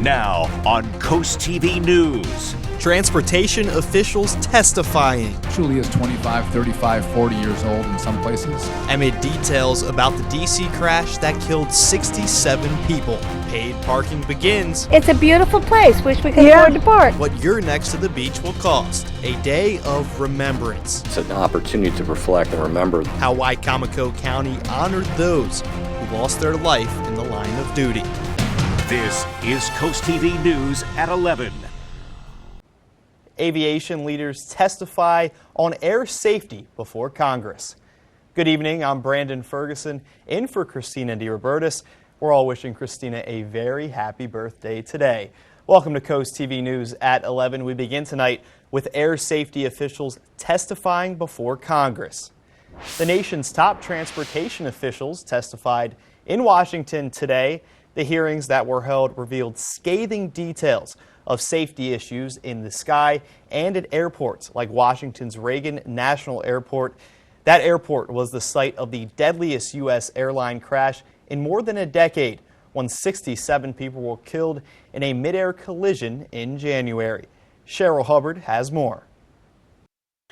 Now on CoastTV News. Transportation officials testifying. Truly is 25, 35, 40 years old in some places. Amid details about the D.C. crash that killed 67 people. Paid parking begins. It's a beautiful place. Wish we could afford to park. What your next to the beach will cost. A day of remembrance. It's an opportunity to reflect and remember how Wicomico County honored those who lost their life in the line of duty. This is CoastTV News at 11. Aviation leaders testify on air safety before Congress. Good evening, I'm Brandon Ferguson, in for Christina DiRobertis. We're all wishing Christina a very happy birthday today. Welcome to CoastTV News at 11. We begin tonight with air safety officials testifying before Congress. The nation's top transportation officials testified in Washington today. The hearings that were held revealed scathing details of safety issues in the sky and at airports like Washington's Reagan National Airport. That airport was the site of the deadliest U.S. airline crash in more than a decade, when 67 people were killed in a mid-air collision in January. Cheryl Hubbard has more.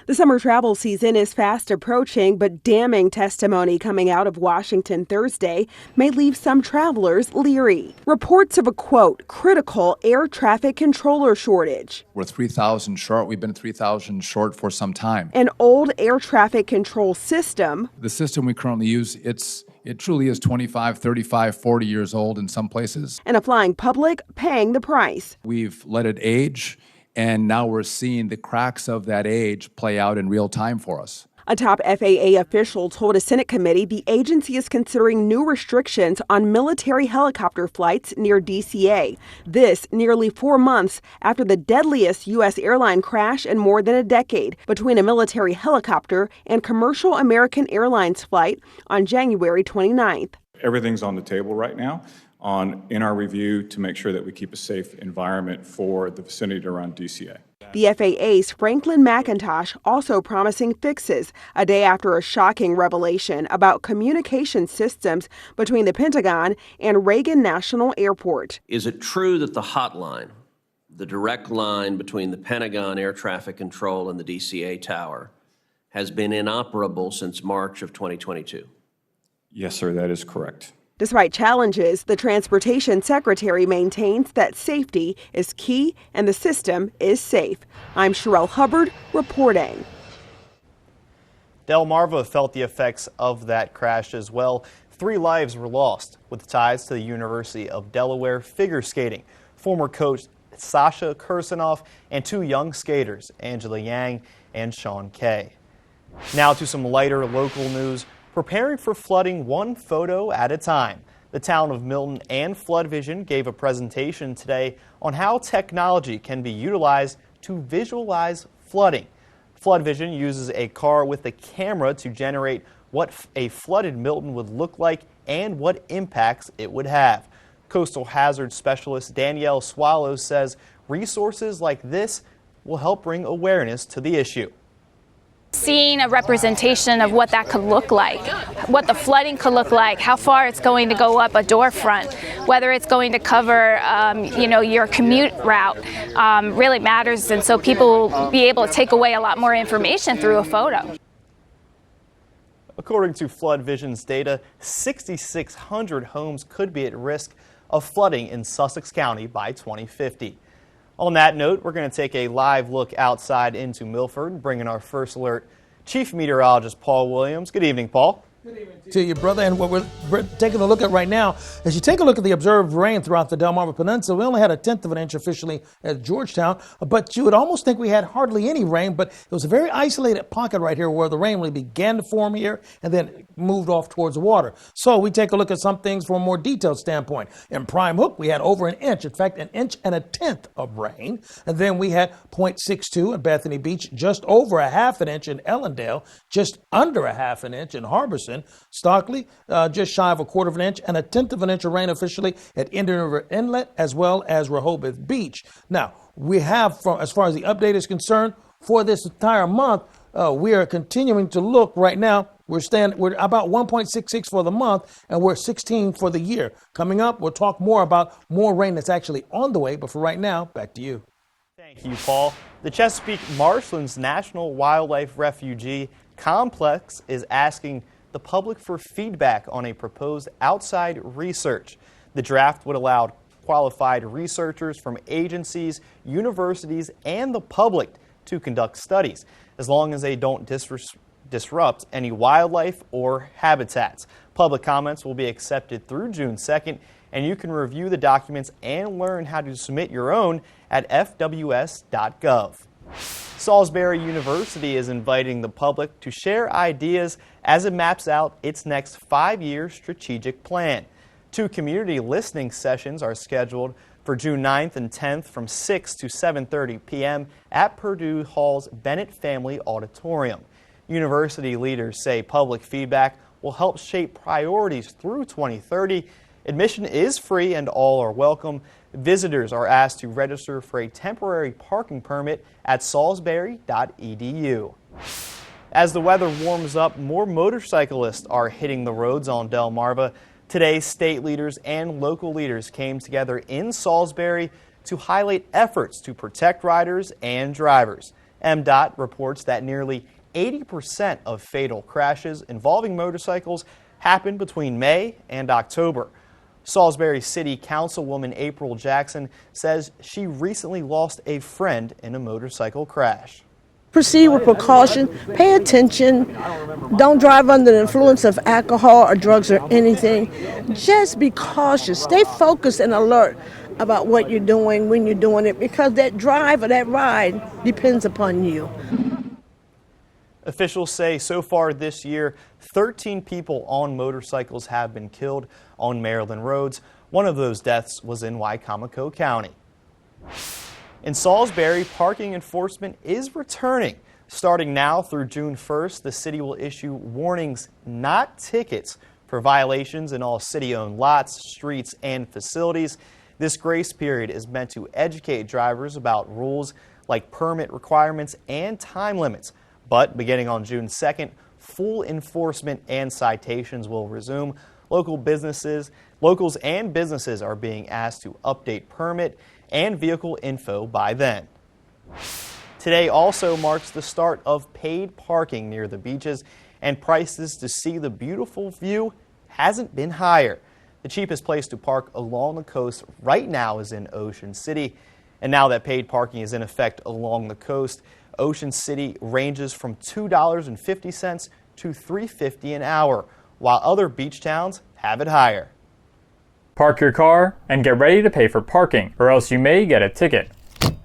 The summer travel season is fast approaching, but damning testimony coming out of Washington Thursday may leave some travelers leery. Reports of a, quote, critical air traffic controller shortage. We're 3,000 short. We've been 3,000 short for some time. An old air traffic control system. The system we currently use, it truly is 25, 35, 40 years old in some places. And a flying public paying the price. We've let it age, and now we're seeing the cracks of that age play out in real time for us. A top FAA official told a Senate committee the agency is considering new restrictions on military helicopter flights near DCA. This nearly 4 months after the deadliest U.S. airline crash in more than a decade between a military helicopter and commercial American Airlines flight on January 29th. Everything's on the table right now in our review to make sure that we keep a safe environment for the vicinity around DCA. The FAA's Franklin McIntosh also promising fixes a day after a shocking revelation about communication systems between the Pentagon and Reagan National Airport. Is it true that the hotline, the direct line between the Pentagon Air Traffic Control and the DCA tower, has been inoperable since March of 2022? Yes, sir, that is correct. Despite challenges, the Transportation Secretary maintains that safety is key and the system is safe. I'm Cheryl Hubbard reporting. Delmarva felt the effects of that crash as well. 3 lives were lost with ties to the University of Delaware figure skating. Former coach Sasha Kursanoff and 2 young skaters, Angela Yang and Sean Kay. Now to some lighter local news. Preparing for flooding one photo at a time. The town of Milton and Flood Vision gave a presentation today on how technology can be utilized to visualize flooding. Flood Vision uses a car with a camera to generate what a flooded Milton would look like and what impacts it would have. Coastal hazard specialist Danielle Swallows says resources like this will help bring awareness to the issue. Seeing a representation of what that could look like, what the flooding could look like, how far it's going to go up a door front, whether it's going to cover, your commute route, really matters. And so people will be able to take away a lot more information through a photo. According to Flood Vision's data, 6,600 homes could be at risk of flooding in Sussex County by 2050. On that note, we're going to take a live look outside into Milford and bring in our first alert, Chief Meteorologist Paul Williams. Good evening, Paul. Good evening to you, brother. And what we're taking a look at right now, as you take a look at the observed rain throughout the Delmarva Peninsula, we only had 1/10 of an inch officially at Georgetown, but you would almost think we had hardly any rain, but it was a very isolated pocket right here where the rain really began to form here and then moved off towards the water. So we take a look at some things from a more detailed standpoint. In Prime Hook, we had over an inch, in fact, 1.1 inches of rain. And then we had 0.62 in Bethany Beach, just over 1/2 inch in Ellendale, just under 1/2 inch in Harbison. Stockley, just shy of 1/4 inch, and 1/10 inch of rain officially at Indian River Inlet, as well as Rehoboth Beach. Now, we have, as far as the update is concerned, for this entire month, we are continuing to look right now We're about 1.66 for the month, and we're 16 for the year. Coming up, we'll talk more about more rain that's actually on the way. But for right now, back to you. Thank you, Paul. The Chesapeake Marshlands National Wildlife Refugee Complex is asking the public for feedback on a proposed outside research. The draft would allow qualified researchers from agencies, universities, and the public to conduct studies, as long as they don't disrupt any wildlife or habitats. Public comments will be accepted through June 2nd, and you can review the documents and learn how to submit your own at fws.gov. Salisbury University is inviting the public to share ideas as it maps out its next 5-year strategic plan. 2 community listening sessions are scheduled for June 9th and 10th from 6 to 7:30 p.m. at Purdue Hall's Bennett Family Auditorium. University leaders say public feedback will help shape priorities through 2030. Admission is free and all are welcome. Visitors are asked to register for a temporary parking permit at salisbury.edu. As the weather warms up, more motorcyclists are hitting the roads on Delmarva. Today, state leaders and local leaders came together in Salisbury to highlight efforts to protect riders and drivers. MDOT reports that nearly 80% of fatal crashes involving motorcycles happen between May and October. Salisbury City Councilwoman April Jackson says she recently lost a friend in a motorcycle crash. Proceed with precaution, pay attention, don't drive under the influence of alcohol or drugs or anything. Just be cautious, stay focused and alert about what you're doing when you're doing it, because that drive or that ride depends upon you. Officials say so far this year, 13 people on motorcycles have been killed on Maryland roads. One of those deaths was in Wicomico County. In Salisbury, parking enforcement is returning. Starting now through June 1st, the city will issue warnings, not tickets, for violations in all city-owned lots, streets, and facilities. This grace period is meant to educate drivers about rules like permit requirements and time limits. But beginning on June 2nd, full enforcement and citations will resume. Locals and businesses are being asked to update permit and vehicle info by then. Today also marks the start of paid parking near the beaches, and prices to see the beautiful view hasn't been higher. The cheapest place to park along the coast right now is in Ocean City. And now that paid parking is in effect along the coast, Ocean City ranges from $2.50 to $3.50 an hour, while other beach towns have it higher. Park your car and get ready to pay for parking, or else you may get a ticket.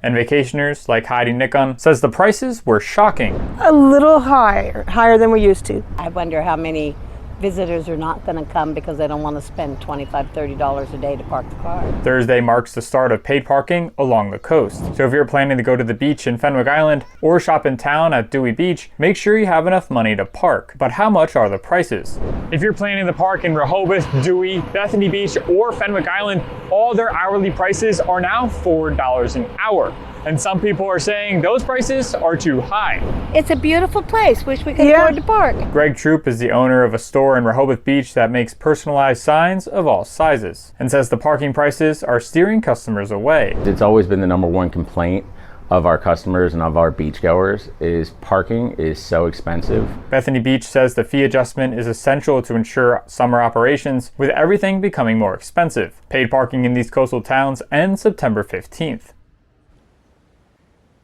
And vacationers like Heidi Nickon says the prices were shocking. A little higher than we used to. I wonder how many visitors are not going to come because they don't want to spend $25, $30 a day to park the car. Thursday marks the start of paid parking along the coast. So if you're planning to go to the beach in Fenwick Island or shop in town at Dewey Beach, make sure you have enough money to park. But how much are the prices? If you're planning to park in Rehoboth, Dewey, Bethany Beach, or Fenwick Island, all their hourly prices are now $4 an hour. And some people are saying those prices are too high. It's a beautiful place. Wish we could afford to park. Greg Troop is the owner of a store in Rehoboth Beach that makes personalized signs of all sizes and says the parking prices are steering customers away. It's always been the #1 complaint of our customers and of our beachgoers is parking is so expensive. Bethany Beach says the fee adjustment is essential to ensure summer operations, with everything becoming more expensive. Paid parking in these coastal towns ends September 15th.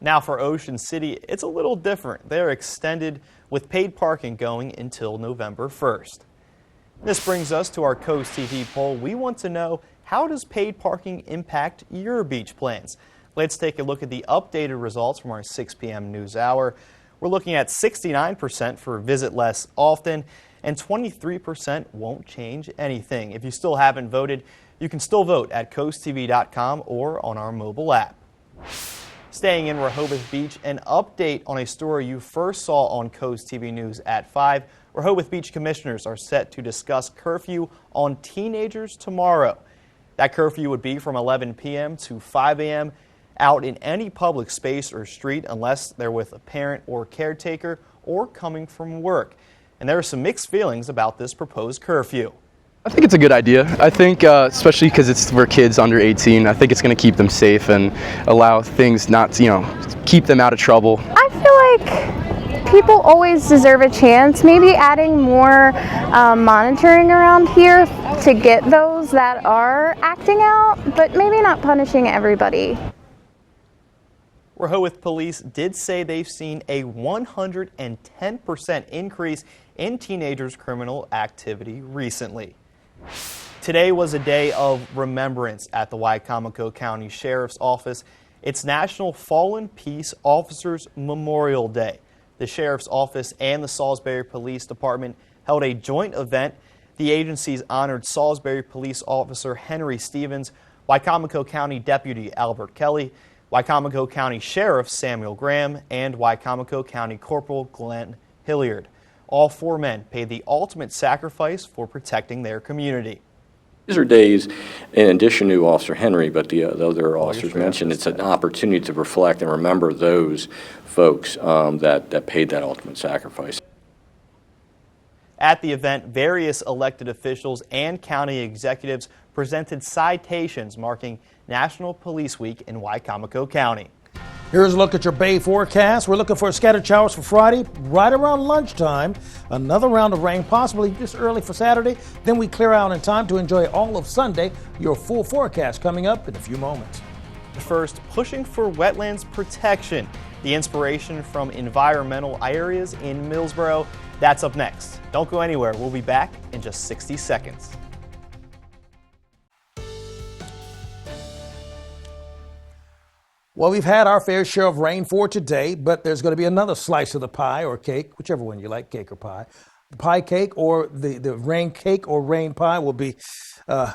Now for Ocean City, it's a little different. They're extended with paid parking going until November 1st. This brings us to our Coast TV poll. We want to know, how does paid parking impact your beach plans? Let's take a look at the updated results from our 6 p.m. news hour. We're looking at 69% for visit less often, and 23% won't change anything. If you still haven't voted, you can still vote at coasttv.com or on our mobile app. Staying in Rehoboth Beach, an update on a story you first saw on Coast TV News at 5. Rehoboth Beach commissioners are set to discuss curfew on teenagers tomorrow. That curfew would be from 11 p.m. to 5 a.m. out in any public space or street unless they're with a parent or caretaker or coming from work. and there are some mixed feelings about this proposed curfew. I think it's a good idea. I think, especially because it's for kids under 18, I think it's going to keep them safe and allow things not to, keep them out of trouble. I feel like people always deserve a chance. Maybe adding more monitoring around here to get those that are acting out, but maybe not punishing everybody. Rehoboth police did say they've seen a 110% increase in teenagers' criminal activity recently. Today was a day of remembrance at the Wicomico County Sheriff's Office. It's National Fallen Peace Officers Memorial Day. The Sheriff's Office and the Salisbury Police Department held a joint event. The agencies honored Salisbury Police Officer Henry Stevens, Wicomico County Deputy Albert Kelly, Wicomico County Sheriff Samuel Graham, and Wicomico County Corporal Glenn Hilliard. All four men paid the ultimate sacrifice for protecting their community. These are days, in addition to Officer Henry, but the other officers mentioned, it's an opportunity to reflect and remember those folks that paid that ultimate sacrifice. At the event, various elected officials and county executives presented citations marking National Police Week in Wicomico County. Here's a look at your Bay forecast. We're looking for scattered showers for Friday, right around lunchtime. Another round of rain, possibly just early for Saturday. Then we clear out in time to enjoy all of Sunday. Your full forecast coming up in a few moments. First, pushing for wetlands protection. The inspiration from environmental areas in Millsboro. That's up next. Don't go anywhere. We'll be back in just 60 seconds. Well, we've had our fair share of rain for today, but there's going to be another slice of the pie or cake, whichever one you like, cake or pie. The pie cake or the rain cake or rain pie will be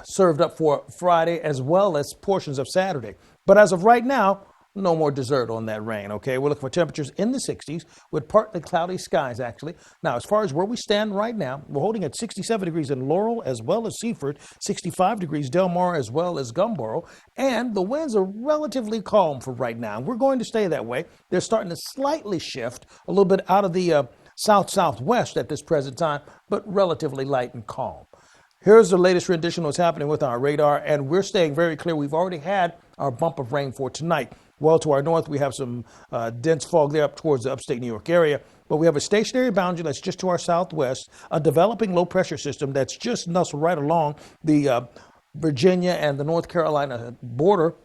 served up for Friday as well as portions of Saturday. But as of right now, no more dessert on that rain, okay? We're looking for temperatures in the 60s with partly cloudy skies, actually. Now, as far as where we stand right now, we're holding at 67 degrees in Laurel as well as Seaford, 65 degrees Del Mar as well as Gumboro, and the winds are relatively calm for right now. We're going to stay that way. They're starting to slightly shift a little bit out of the south-southwest at this present time, but relatively light and calm. Here's the latest rendition of what's happening with our radar, and we're staying very clear. We've already had our bump of rain for tonight. Well, to our north, we have some dense fog there up towards the upstate New York area. But we have a stationary boundary that's just to our southwest, a developing low-pressure system that's just nestled right along the Virginia and the North Carolina border.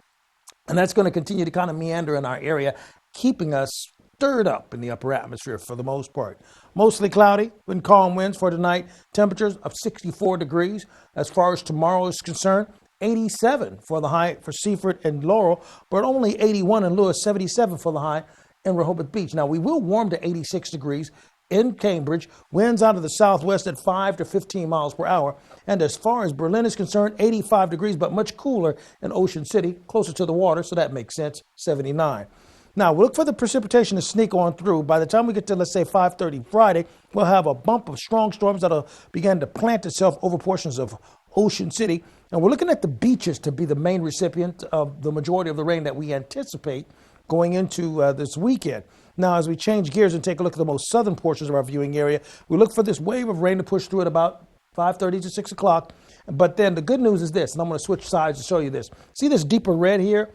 And that's going to continue to kind of meander in our area, keeping us stirred up in the upper atmosphere for the most part. Mostly cloudy and calm winds for tonight. Temperatures of 64 degrees. As far as tomorrow is concerned, 87 for the high for Seaford and Laurel, but only 81 in Lewis, 77 for the high in Rehoboth Beach. Now, we will warm to 86 degrees in Cambridge, winds out of the southwest at 5 to 15 miles per hour. And as far as Berlin is concerned, 85 degrees, but much cooler in Ocean City, closer to the water, so that makes sense, 79. Now, we'll look for the precipitation to sneak on through. By the time we get to, let's say, 5:30 Friday, we'll have a bump of strong storms that'll begin to plant itself over portions of Ocean City. And we're looking at the beaches to be the main recipient of the majority of the rain that we anticipate going into this weekend. Now, as we change gears and take a look at the most southern portions of our viewing area, we look for this wave of rain to push through at about 5:30 to 6 o'clock. But then the good news is this, and I'm going to switch sides to show you this. See this deeper red here?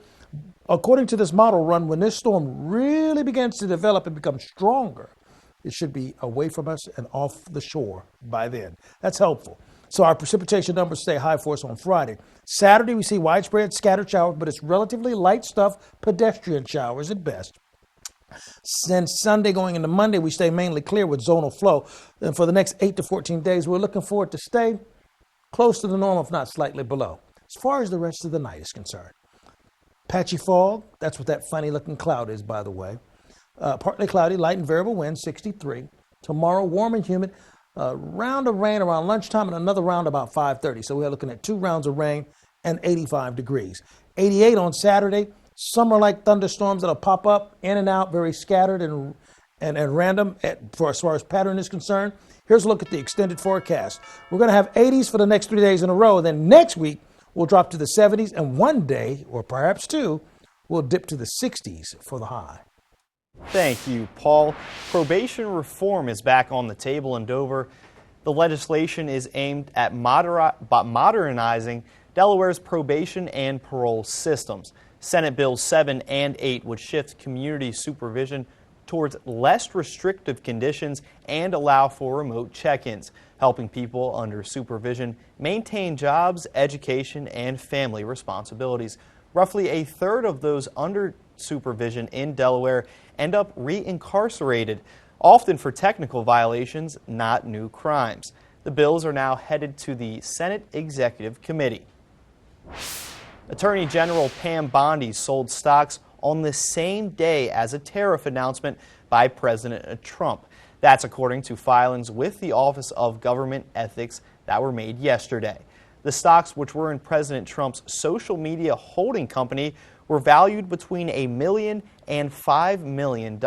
According to this model run, when this storm really begins to develop and become stronger, it should be away from us and off the shore by then. That's helpful. So our precipitation numbers stay high for us on Friday. Saturday, we see widespread scattered showers, but it's relatively light stuff, pedestrian showers at best. Then Sunday going into Monday, we stay mainly clear with zonal flow. And for the next 8 to 14 days, we're looking for it to stay close to the norm, if not slightly below. As far as the rest of the night is concerned, patchy fog, that's what that funny looking cloud is, by the way. Partly cloudy, light and variable winds, 63. Tomorrow, warm and humid. Round of rain around lunchtime and another round about 5:30. So we're looking at 2 rounds of rain and 85 degrees. 88 on Saturday. Summer-like thunderstorms that'll pop up in and out, very scattered and random for as far as pattern is concerned. Here's a look at the extended forecast. We're going to have 80s for the next 3 days in a row. Then next week, we'll drop to the 70s. And one day, or perhaps 2, we'll dip to the 60s for the high. Thank you, Paul. Probation reform is back on the table in Dover. The legislation is aimed at modernizing Delaware's probation and parole systems. Senate Bills 7 and 8 would shift community supervision towards less restrictive conditions and allow for remote check-ins, helping people under supervision maintain jobs, education, and family responsibilities. Roughly a third of those under supervision in Delaware end up reincarcerated, often for technical violations, not new crimes. The bills are now headed to the Senate Executive Committee. Attorney General Pam Bondi sold stocks on the same day as a tariff announcement by President Trump. That's according to filings with the Office of Government Ethics that were made yesterday. The stocks, which were in President Trump's social media holding company, were valued between $1 million and $5 million.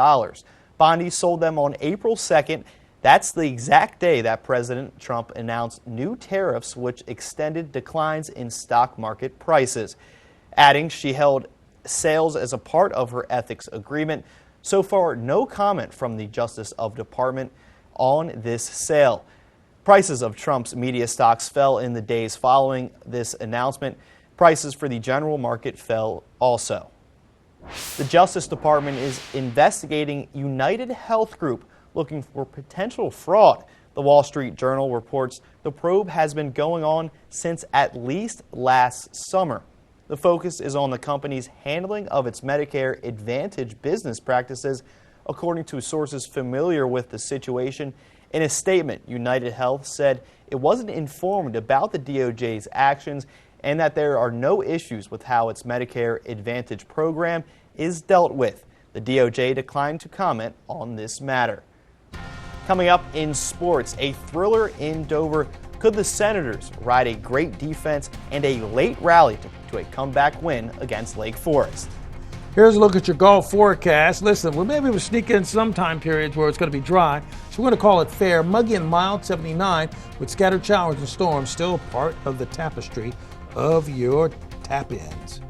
Bondi sold them on April 2nd. That's the exact day that President Trump announced new tariffs, which extended declines in stock market prices. Adding she held sales as a part of her ethics agreement. So far, no comment from the Justice of Department on this sale. Prices of Trump's media stocks fell in the days following this announcement. Prices for the general market fell also. The Justice Department is investigating United Health Group, looking for potential fraud. The Wall Street Journal reports the probe has been going on since at least last summer. The focus is on the company's handling of its Medicare Advantage business practices, according to sources familiar with the situation. In a statement, United Health said it wasn't informed about the DOJ's actions and that there are no issues with how its Medicare Advantage program is dealt with. The DOJ declined to comment on this matter. Coming up in sports, a thriller in Dover. Could the Senators ride a great defense and a late rally to a comeback win against Lake Forest? Here's a look at your golf forecast. Listen, we'll maybe sneak in some time periods where it's going to be dry, so we're going to call it fair. Muggy and mild, 79, with scattered showers and storms, still part of the tapestry of your tap-ins.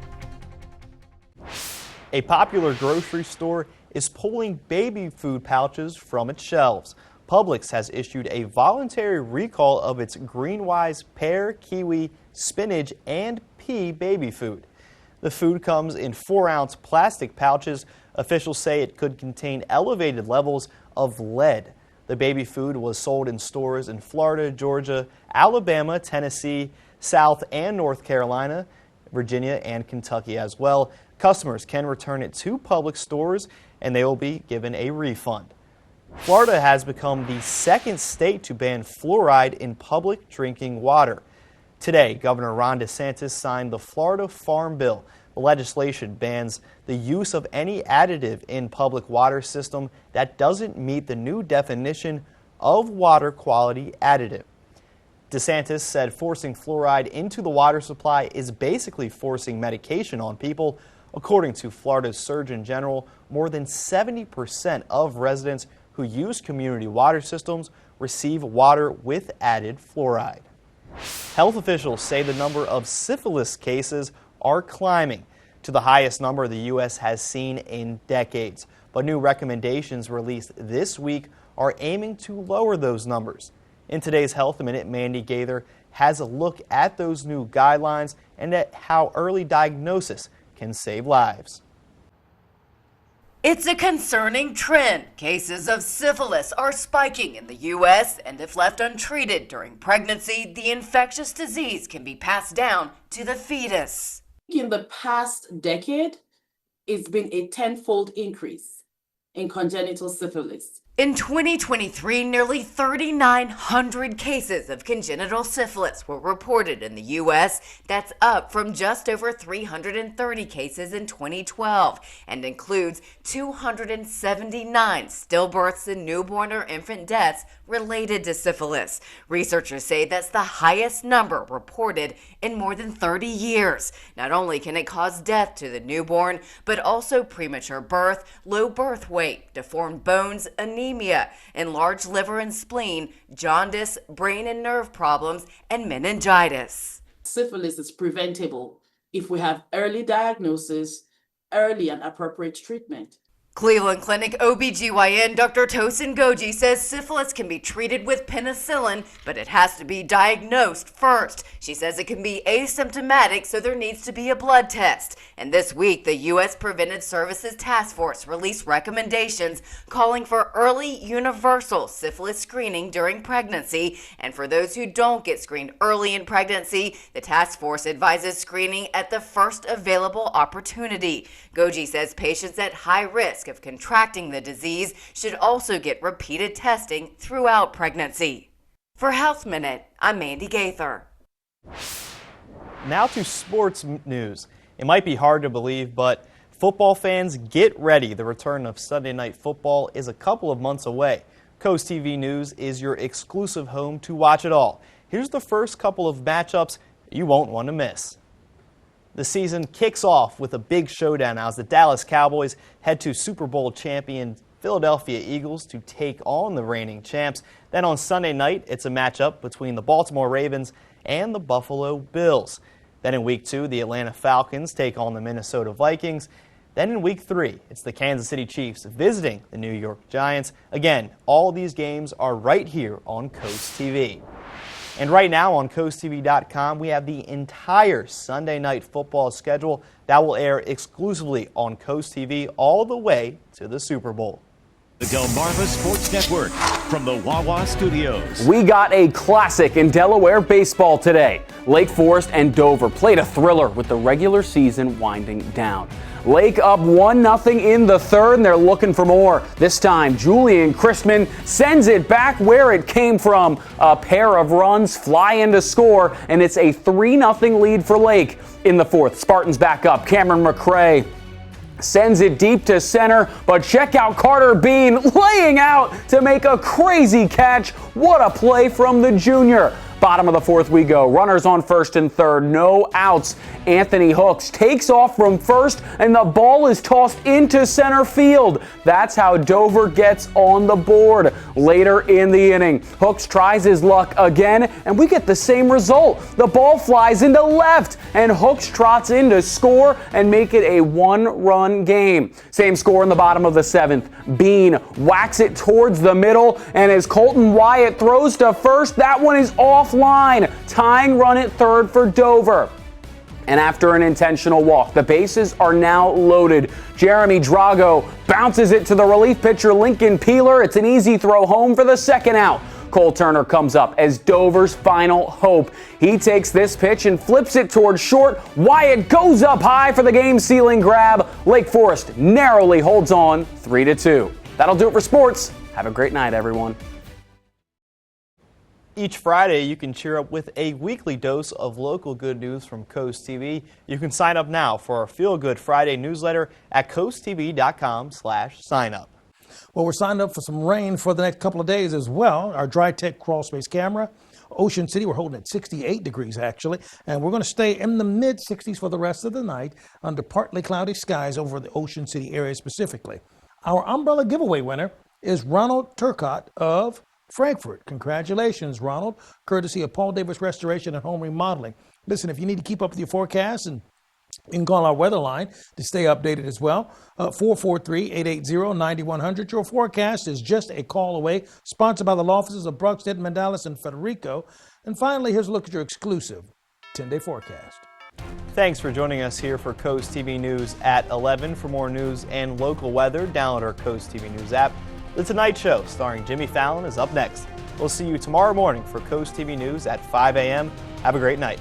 A popular grocery store is pulling baby food pouches from its shelves. Publix has issued a voluntary recall of its Greenwise pear, kiwi, spinach, and pea baby food. The food comes in 4-ounce plastic pouches. Officials say it could contain elevated levels of lead. The baby food was sold in stores in Florida, Georgia, Alabama, Tennessee, South and North Carolina, Virginia, and Kentucky as well. Customers can return it to Publix stores and they will be given a refund. Florida has become the second state to ban fluoride in public drinking water. Today, Governor Ron DeSantis signed the Florida Farm Bill. The legislation bans the use of any additive in public water system that doesn't meet the new definition of water quality additive. DeSantis said forcing fluoride into the water supply is basically forcing medication on people. According to Florida's Surgeon General, more than 70% of residents who use community water systems receive water with added fluoride. Health officials say the number of syphilis cases are climbing to the highest number the U.S. has seen in decades. But new recommendations released this week are aiming to lower those numbers. In today's Health Minute, Mandy Gaither has a look at those new guidelines and at how early diagnosis can save lives. It's a concerning trend. Cases of syphilis are spiking in the U.S., and if left untreated during pregnancy, the infectious disease can be passed down to the fetus. In the past decade, it's been a tenfold increase in congenital syphilis. In 2023, nearly 3,900 cases of congenital syphilis were reported in the U.S. That's up from just over 330 cases in 2012 and includes 279 stillbirths and newborn or infant deaths related to syphilis. Researchers say that's the highest number reported in more than 30 years. Not only can it cause death to the newborn, but also premature birth, low birth weight, deformed bones, anemia, enlarged liver and spleen, jaundice, brain and nerve problems, and meningitis. Syphilis is preventable if we have early diagnosis, early and appropriate treatment. Cleveland Clinic OBGYN Dr. Tosin Goji says syphilis can be treated with penicillin, but it has to be diagnosed first. She says it can be asymptomatic, so there needs to be a blood test. And this week, the U.S. Preventive Services Task Force released recommendations calling for early universal syphilis screening during pregnancy. And for those who don't get screened early in pregnancy, the task force advises screening at the first available opportunity. Goji says patients at high risk of contracting the disease should also get repeated testing throughout pregnancy. For Health Minute, I'm Mandy Gaither. Now to sports news. It might be hard to believe, but football fans, get ready. The return of Sunday Night Football is a couple of months away. CoastTV News is your exclusive home to watch it all. Here's the first couple of matchups you won't want to miss. The season kicks off with a big showdown as the Dallas Cowboys head to Super Bowl champion Philadelphia Eagles to take on the reigning champs. Then on Sunday night, it's a matchup between the Baltimore Ravens and the Buffalo Bills. Then in Week 2, the Atlanta Falcons take on the Minnesota Vikings. Then in Week 3, it's the Kansas City Chiefs visiting the New York Giants. Again, all these games are right here on CoastTV. And right now on CoastTV.com, we have the entire Sunday Night Football schedule that will air exclusively on CoastTV all the way to the Super Bowl. The Delmarva Sports Network from the Wawa Studios. We got a classic in Delaware baseball today. Lake Forest and Dover played a thriller with the regular season winding down. Lake up 1-0 in the third, and they're looking for more. This time, Julian Christman sends it back where it came from. A pair of runs fly in to score, and it's a 3-0 lead for Lake. In the fourth, Spartans back up. Cameron McCrae sends it deep to center, but check out Carter Bean laying out to make a crazy catch. What a play from the junior. Bottom of the fourth we go. Runners on first and third, no outs. Anthony Hooks takes off from first, and the ball is tossed into center field. That's how Dover gets on the board. Later in the inning, Hooks tries his luck again, and we get the same result. The ball flies into left, and Hooks trots in to score and make it a one-run game. Same score in the bottom of the seventh. Bean whacks it towards the middle, and as Colton Wyatt throws to first, that one is offline. Tying run at third for Dover. And after an intentional walk, the bases are now loaded. Jeremy Drago bounces it to the relief pitcher Lincoln Peeler. It's an easy throw home for the second out. Cole Turner comes up as Dover's final hope. He takes this pitch and flips it towards short. Wyatt goes up high for the game-sealing grab. Lake Forest narrowly holds on 3-2. That'll do it for sports. Have a great night, everyone. Each Friday, you can cheer up with a weekly dose of local good news from Coast TV. You can sign up now for our Feel Good Friday newsletter at coasttv.com/signup. Well, we're signed up for some rain for the next couple of days as well. Our Dry Tech crawl space camera. Ocean City, we're holding at 68 degrees actually, and we're going to stay in the mid-60s for the rest of the night under partly cloudy skies over the Ocean City area specifically. Our umbrella giveaway winner is Ronald Turcott of Frankfurt. Congratulations, Ronald, courtesy of Paul Davis Restoration and Home Remodeling. Listen, if you need to keep up with your forecast, and you can call our weather line to stay updated as well, 443-880-9100. Your forecast is just a call away, sponsored by the law offices of Bruxted, Mandalis, and Federico. And finally, here's a look at your exclusive 10-day forecast. Thanks for joining us here for Coast TV News at 11. For more news and local weather, download our Coast TV News app. The Tonight Show, starring Jimmy Fallon, is up next. We'll see you tomorrow morning for Coast TV News at 5 a.m. Have a great night.